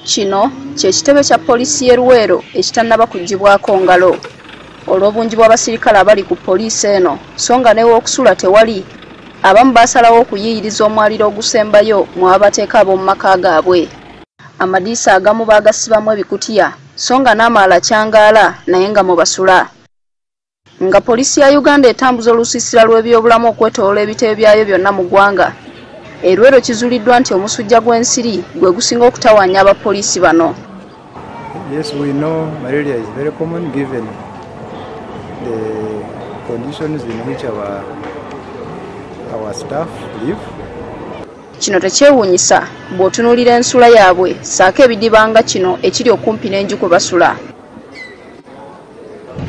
Kino ky'ekitebe kya poliisi y'e Luweero ekitannaba kuggyibwako ngalo olw'obungi bw'abasirikale abali ku poliisi eno so nga n'ew'okusula tewali. Abamu baasalawo okuyiyiriza omwaliro ogusembayo mw'abateeka ab'omu maka gaabwe. Amadiisa agamu baagasibamu ebikutiya so nga n'amalala kyangaala naye nga mu basula. Nga poliisi ya Uganda etambuza olusiisira lw'ebyobulamu okwetooloola ebitebe byayo byonna mu ggwanga, e Luweero kizuuliddwa nti omusujja gw'ensiri gwe gusinga okutawaanya abapoliisi bano. Yes, we know malaria is very common given the conditions in which our staff live. Kino tekyewuunyisa bw'otunuulira ensula yaabwe saako ebidibanga kino ekiri okumpi n'enju kwe basula.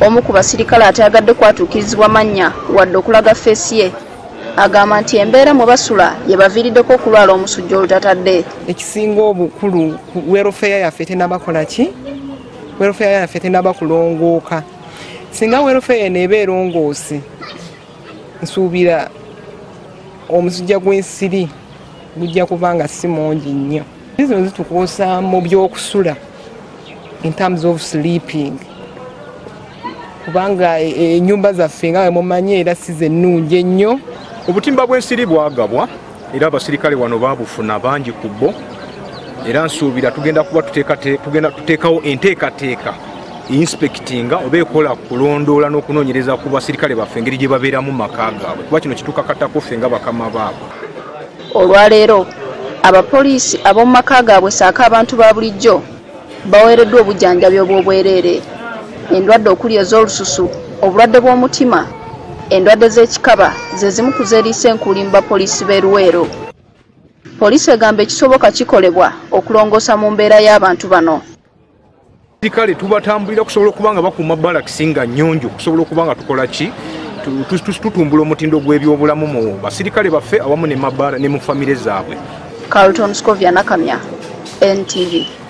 Omu ku basirikale atayagadde kwatuukirizibwa mannya wadde okulaga feesi ye agamba nti embeera mu basula yebaviiriddeko okulwala omusujja olutatadde. Ekisinga obukulu welfare yaffe tenaba ki? Welfare yaffe tenaba kulongooka. Singa welfare neeba erongoose, nsuubira omusujja gw'ensiri gujja kubanga si mungi nnyo. Zino zitukoosa mu by'okusula in terms of sleeping. Kubanga ennyumba zaffe nga mumanyi era si zennungi ennyo. Obutimba bw'ensiri bwagabwa era abasirikale wano baabufuna bangi ku bo, era nsuubira tugenda tuteekawo enteekateeka inspectinga oba ekola kulondoola n'okunoonyereza ku basirikale baffe engeri gye babeeramu maka gaabwe, kuba kino kitukakatako ffe nga bakama baabwe. Olwaleero abapoliisi ab'omu maka gaabwe saako abantu ba bulijjo baweereddwa obujjanjabi obw'obwereere. Endwadde okuli ez'olususu, obulwadde bw'omutima, endwadde z'ekikaba ze zimu ku zeeriisa enkuuli mu bapoliisi b'e Luweero. Poliisi egamba ekisoboka kikolebwa okulongoosa mu mbeera y'abantu bano. Abasirikale tubatambulira okusobola okuba nga bakuuma balakisi nga nnyonjo, okusobola okuba nga tukola ki? Tutumbula omutindo gw'ebyobulamu mu basirikale baffe awamu ne mu famire zaabwe. Carlton Scovia Nakamya, NTV.